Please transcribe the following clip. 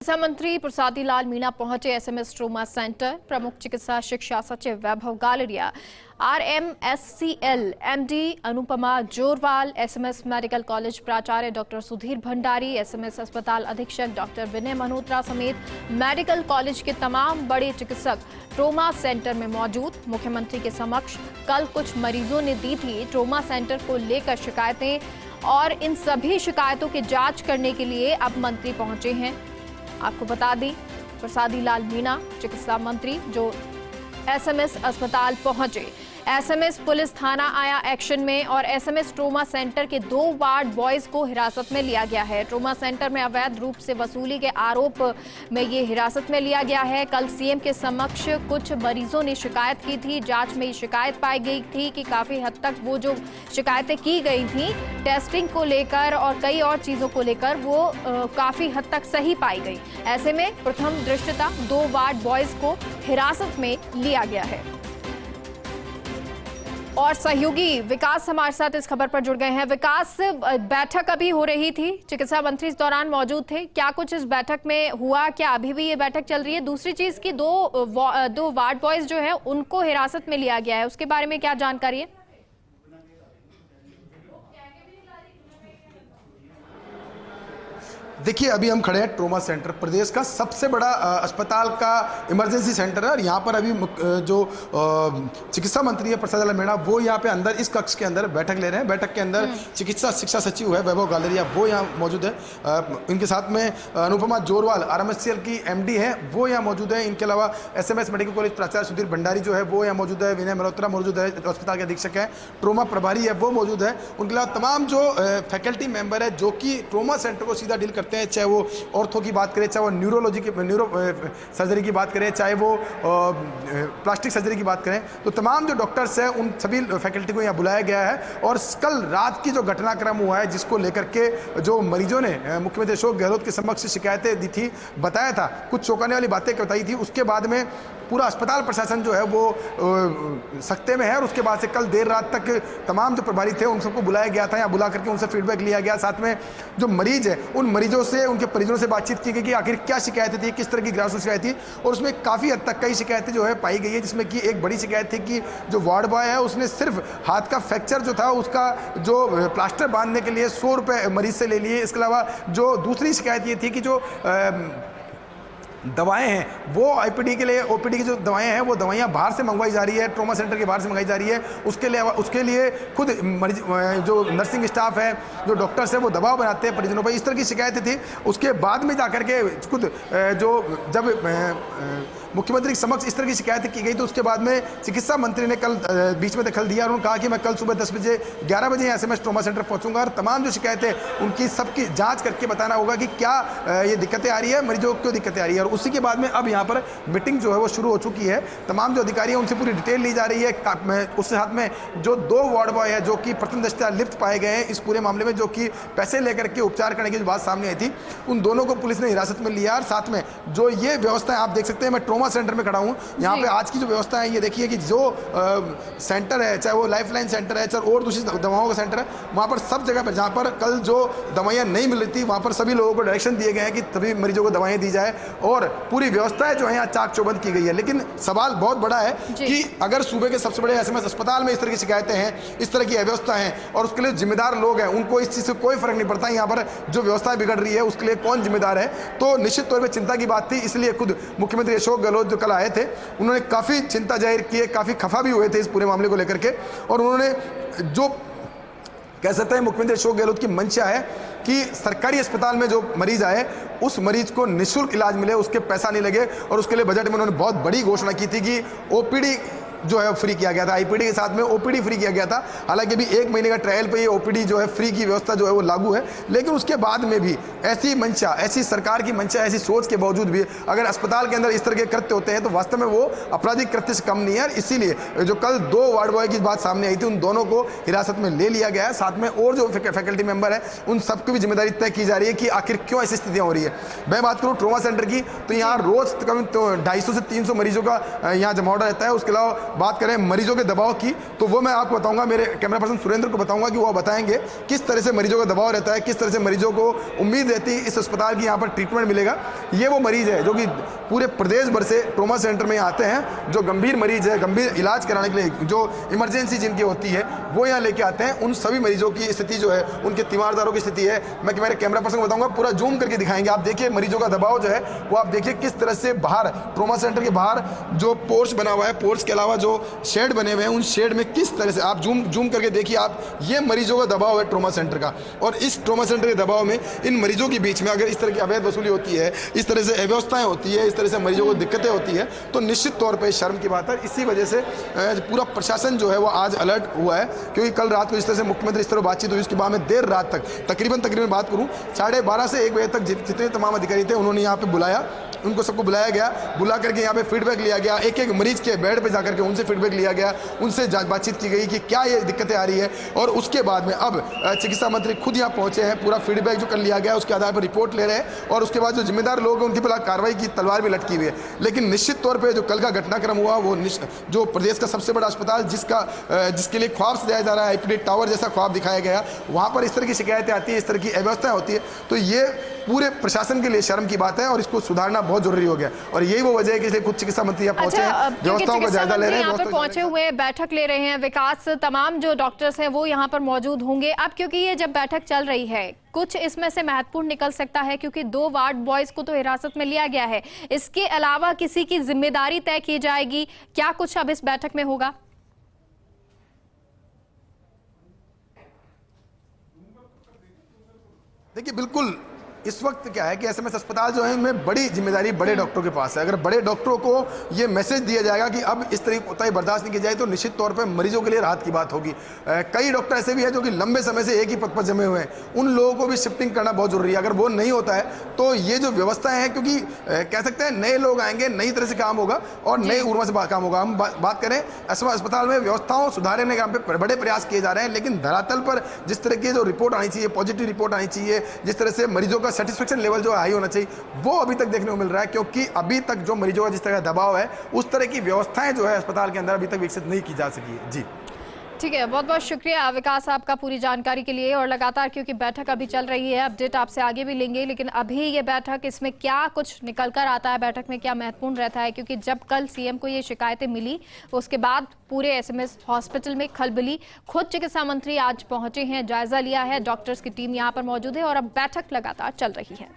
चिकित्सा मंत्री प्रसादी लाल मीणा पहुंचे एसएमएस ट्रोमा सेंटर। प्रमुख चिकित्सा शिक्षा सचिव Vaibhav Galriya, RMSCL MD Anupama Jorwal, SMS medical college प्राचार्य डॉक्टर सुधीर भंडारी, एसएमएस अस्पताल अधीक्षक डॉक्टर विनय मल्होत्रा समेत मेडिकल कॉलेज के तमाम बड़े चिकित्सक ट्रोमा सेंटर में मौजूद। मुख्यमंत्री के समक्ष कल कुछ मरीजों ने दी थी ट्रोमा सेंटर को लेकर शिकायतें, और इन सभी शिकायतों की जांच करने के लिए अब मंत्री पहुंचे हैं। आपको बता दें, प्रसादी लाल मीणा चिकित्सा मंत्री जो एसएमएस अस्पताल पहुंचे, एसएमएस पुलिस थाना आया एक्शन में और एसएमएस ट्रोमा सेंटर के 2 वार्ड बॉयज को हिरासत में लिया गया है। ट्रोमा सेंटर में अवैध रूप से वसूली के आरोप में ये हिरासत में लिया गया है। कल सीएम के समक्ष कुछ मरीजों ने शिकायत की थी। जांच में ये शिकायत पाई गई थी कि काफी हद तक वो जो शिकायतें की गई थी टेस्टिंग को लेकर और कई और चीजों को लेकर, वो काफी हद तक सही पाई गई। ऐसे में प्रथम दृष्टता 2 वार्ड बॉयज को हिरासत में लिया गया है। और सहयोगी विकास हमारे साथ इस खबर पर जुड़ गए हैं। विकास, बैठक अभी हो रही थी, चिकित्सा मंत्री इस दौरान मौजूद थे, क्या कुछ इस बैठक में हुआ? क्या अभी भी ये बैठक चल रही है? दूसरी चीज की दो वार्ड बॉयज जो है उनको हिरासत में लिया गया है, उसके बारे में क्या जानकारी है? देखिए, अभी हम खड़े हैं ट्रोमा सेंटर, प्रदेश का सबसे बड़ा अस्पताल का इमरजेंसी सेंटर है। और यहाँ पर अभी जो चिकित्सा मंत्री है प्रसादी लाल मीणा, वो यहाँ पे अंदर इस कक्ष के अंदर बैठक ले रहे हैं। बैठक के अंदर चिकित्सा शिक्षा सचिव है वैभव गालरिया, वो यहाँ मौजूद है। इनके साथ में अनुपमा जोरवाल आरएमएससीएल की एमडी है, वो यहाँ मौजूद है। इनके अलावा एसएमएस मेडिकल कॉलेज प्राचार्य सुधीर भंडारी जो है वो यहाँ मौजूद है। विनय मल्होत्रा मौजूद है, अस्पताल के अधीक्षक है। ट्रोमा प्रभारी है, वो मौजूद है। उनके अलावा तमाम जो फैकल्टी मेंबर है जो कि ट्रोमा सेंटर को सीधा डील करते हैं, चाहे वो ऑर्थो की बात करें, चाहे वो न्यूरो सर्जरी की बात करें, चाहे वो प्लास्टिक सर्जरी की बात करें, तो तमाम जो डॉक्टर्स हैं उन सभी फैकल्टी को यहाँ बुलाया गया है। और कल रात की जो घटनाक्रम हुआ है, जिसको लेकर के जो मरीजों ने मुख्यमंत्री अशोक गहलोत के समक्ष शिकायतें दी थी, बताया था, कुछ चौंकाने वाली बातें बताई थी, उसके बाद में पूरा अस्पताल प्रशासन जो है वो सख्ते में है। और उसके बाद से कल देर रात तक तमाम जो प्रभारी थे उन सबको बुलाया गया था, यहाँ बुला करके उनसे फीडबैक लिया गया। साथ में जो मरीज है उन मरीजों से, उनके परिजनों से बातचीत की गई कि आखिर क्या शिकायतें थी, किस तरह की ग्रासरूट शिकायत थी। और उसमें काफ़ी हद तक कई शिकायतें जो है पाई गई है, जिसमें कि एक बड़ी शिकायत थी कि जो वार्ड बॉय है उसने सिर्फ हाथ का फ्रैक्चर जो था उसका जो प्लास्टर बांधने के लिए 100 रुपये मरीज से ले लिए। इसके अलावा जो दूसरी शिकायत ये थी कि जो दवाएं हैं वो आईपीडी के लिए, ओपीडी की जो दवाएं हैं वो दवाइयां बाहर से मंगवाई जा रही है, ट्रोमा सेंटर के बाहर से मंगाई जा रही है। उसके लिए खुद मरीज, जो नर्सिंग स्टाफ है, जो डॉक्टर्स है, वो दबाव बनाते हैं परिजनों पर। इस तरह की शिकायतें थी। उसके बाद में जाकर के खुद जब मुख्यमंत्री के समक्ष इस तरह की शिकायतें की गई, तो उसके बाद में चिकित्सा मंत्री ने कल बीच में दखल दिया और उन्होंने कहा कि मैं कल सुबह 10 बजे 11 बजे एसएमएस ट्रोमा सेंटर पहुंचूंगा और तमाम जो शिकायतें उनकी सबकी जांच करके बताना होगा कि क्या ये दिक्कतें आ रही है, मरीजों को क्यों दिक्कतें आ रही है। और उसी के बाद में अब यहाँ पर मीटिंग जो है वो शुरू हो चुकी है। तमाम जो अधिकारी हैं उनसे पूरी डिटेल ली जा रही है। उसके साथ में जो 2 वार्ड बॉय है जो कि प्रथम दृष्टया लिप्त पाए गए हैं इस पूरे मामले में, जो कि पैसे लेकर के उपचार करने की जो बात सामने आई थी, उन दोनों को पुलिस ने हिरासत में लिया। और साथ में जो ये व्यवस्था है, आप देख सकते हैं, मैं ट्रोमा सेंटर में खड़ा हूँ। यहाँ पे आज की जो व्यवस्था है ये देखिए कि जो सेंटर है, चाहे वो लाइफलाइन सेंटर है, चाहे और दूसरी दवाओं का सेंटर है, वहाँ पर सब जगह पर जहाँ पर कल जो दवाइयाँ नहीं मिल रही थी, वहाँ पर सभी लोगों को डायरेक्शन दिए गए हैं कि सभी मरीजों को दवाएं दी जाए। और पूरी व्यवस्था जो है यहाँ चाक चौबंद की गई है। लेकिन सवाल बहुत बड़ा है कि अगर सूबे के सबसे बड़े एसएमएस अस्पताल में इस तरह की शिकायतें हैं, इस तरह की अव्यवस्था है, और उसके लिए जिम्मेदार लोग हैं, उनको इस चीज़ से कोई फर्क नहीं पड़ता, यहाँ पर जो व्यवस्था बिगड़ रही है उसके लिए कौन जिम्मेदार है, तो निश्चित तौर पर चिंता की बात थी। इसलिए खुद मुख्यमंत्री अशोक गहलोत जो कल आए थे, उन्होंने काफ़ी चिंता जाहिर की है, काफ़ी खफा भी हुए थे इस पूरे मामले को लेकर के। और उन्होंने जो कह सकते हैं मुख्यमंत्री अशोक गहलोत की मंशा है कि सरकारी अस्पताल में जो मरीज आए उस मरीज को निःशुल्क इलाज मिले, उसके पैसा नहीं लगे। और उसके लिए बजट में उन्होंने बहुत बड़ी घोषणा की थी कि ओपीडी जो है फ्री किया गया था, आईपीडी के साथ में ओपीडी फ्री किया गया था। हालांकि अभी 1 महीने का ट्रायल पे ये ओपीडी जो है फ्री की व्यवस्था जो है वो लागू है। लेकिन उसके बाद में भी ऐसी मंशा, ऐसी सरकार की मंशा, ऐसी सोच के बावजूद भी अगर अस्पताल के अंदर इस तरह के कृत्य होते हैं तो वास्तव में वो आपराधिक कृत्य से कम नहीं है। इसीलिए जो कल 2 वार्ड बॉय की बात सामने आई थी, उन दोनों को हिरासत में ले लिया गया है। साथ में और जो फैकल्टी मेंबर है उन सबकी भी जिम्मेदारी तय की जा रही है कि आखिर क्यों ऐसी स्थितियाँ हो रही है। मैं बात करूँ ट्रोमा सेंटर की, तो यहाँ रोज कम 250 से 300 मरीजों का यहाँ जमावड़ा रहता है। उसके अलावा बात करें मरीजों के दबाव की, तो वो मैं आपको बताऊंगा, मेरे कैमरा पर्सन सुरेंद्र को बताऊंगा कि वो बताएंगे किस तरह से मरीजों का दबाव रहता है, किस तरह से मरीजों को उम्मीद रहती है इस अस्पताल की यहाँ पर ट्रीटमेंट मिलेगा। ये वो मरीज है जो कि पूरे प्रदेश भर से ट्रॉमा सेंटर में आते हैं, जो गंभीर मरीज है, गंभीर इलाज कराने के लिए, जो इमरजेंसी जिनकी होती है वो यहाँ लेके आते हैं। उन सभी मरीजों की स्थिति जो है, उनके तीमारदारों की स्थिति है, मैं मेरे कैमरा पर्सन को बताऊंगा, पूरा जूम करके दिखाएंगे। आप देखिए मरीजों का दबाव जो है वो आप देखिए किस तरह से बाहर ट्रॉमा सेंटर के बाहर जो पोर्च बना हुआ है, पोर्च के अलावा जो शेड बने हुए हैं, उन शेड में किस तरह से आप जूम करके देखिए आप, ये मरीजों का दबाव है ट्रॉमा सेंटर का। और इस ट्रॉमा सेंटर के दबाव में इन मरीजों के बीच में अगर इस तरह की अवैध वसूली होती है, इस तरह से अव्यवस्थाएं होती है, इस तरह से मरीजों को दिक्कतें होती है, तो निश्चित तौर पर शर्म की बात है। इसी वजह से पूरा प्रशासन जो है वो आज अलर्ट हुआ है, क्योंकि कल रात को इस तरह से मुख्यमंत्री इस तरह बातचीत हुई, उसके बाद में देर रात तक तकरीबन बात करूं 12:30 से 1 बजे तक जितने तमाम अधिकारी थे उन्होंने यहाँ पे बुलाया, उनको सबको बुलाया गया, बुला करके यहाँ पे फीडबैक लिया गया, एक एक मरीज के बेड पे जाकर के उनसे फीडबैक लिया गया, उनसे बातचीत की गई कि क्या ये दिक्कतें आ रही है। और उसके बाद में अब चिकित्सा मंत्री खुद यहाँ पहुंचे हैं, पूरा फीडबैक जो कर लिया गया उसके आधार पर रिपोर्ट ले रहे हैं, और उसके बाद जो जिम्मेदार लोग हैं उनकी पर कार्रवाई की तलवार भी लटकी हुई है। लेकिन निश्चित तौर पर जो कल का घटनाक्रम हुआ, वो जो प्रदेश का सबसे बड़ा अस्पताल जिसके लिए ख्वाब सजाया जा रहा है, आईपीडी टावर जैसा ख्वाब दिखाया गया, वहाँ पर इस तरह की शिकायतें आती है, इस तरह की अव्यवस्था होती है, तो ये पूरे प्रशासन के लिए शर्म की बात है और इसको सुधारना बहुत जरूरी हो गया। और यही वो वजह है कि इसलिए कुछ चिकित्सा मंत्री यहाँ पहुंचे हैं, व्यवस्थाओं का जायजा ले रहे हैं, यहाँ पे पहुंचे हुए बैठक ले रहे हैं। विकास, तमाम जो डॉक्टर्स हैं वो यहाँ पर मौजूद होंगे। अब क्योंकि ये जब बैठक चल रही है, कुछ इसमें से महत्वपूर्ण निकल सकता है, क्योंकि 2 वार्ड बॉयज को तो हिरासत में लिया गया है, इसके अलावा किसी की जिम्मेदारी तय की जाएगी, क्या कुछ अब इस बैठक में होगा? देखिए बिल्कुल इस वक्त क्या है कि एसएमएस अस्पताल जो है उनमें बड़ी जिम्मेदारी बड़े डॉक्टरों के पास है। अगर बड़े डॉक्टरों को ये मैसेज दिया जाएगा कि अब इस तरह की कोताही बर्दाश्त नहीं की जाए, तो निश्चित तौर पे मरीजों के लिए राहत की बात होगी। कई डॉक्टर ऐसे भी हैं जो कि लंबे समय से एक ही पद पर जमे हुए हैं, उन लोगों को भी शिफ्टिंग करना बहुत जरूरी है। अगर वो नहीं होता है तो ये जो व्यवस्थाएं हैं, क्योंकि कह सकते हैं नए लोग आएंगे, नई तरह से काम होगा और नई ऊर्जा से काम होगा। हम बात करें अस्पताल में व्यवस्थाओं सुधारने के पे बड़े प्रयास किए जा रहे हैं, लेकिन धरातल पर जिस तरह की जो रिपोर्ट आनी चाहिए, पॉजिटिव रिपोर्ट आनी चाहिए, जिस तरह से मरीजों का सेटिस्फेक्शन लेवल जो हाई होना चाहिए, वो अभी तक देखने को मिल रहा है, क्योंकि अभी तक जो मरीजों का जिस तरह का दबाव है, उस तरह की व्यवस्थाएं जो है अस्पताल के अंदर अभी तक विकसित नहीं की जा सकी है। जी ठीक है, बहुत बहुत शुक्रिया विकास आपका पूरी जानकारी के लिए। और लगातार क्योंकि बैठक अभी चल रही है, अपडेट आपसे आगे भी लेंगे, लेकिन अभी ये बैठक, इसमें क्या कुछ निकल कर आता है, बैठक में क्या महत्वपूर्ण रहता है, क्योंकि जब कल सीएम को ये शिकायतें मिली उसके बाद पूरे एसएमएस हॉस्पिटल में खलबली, खुद चिकित्सा मंत्री आज पहुंचे हैं, जायजा लिया है, डॉक्टर्स की टीम यहाँ पर मौजूद है और अब बैठक लगातार चल रही है।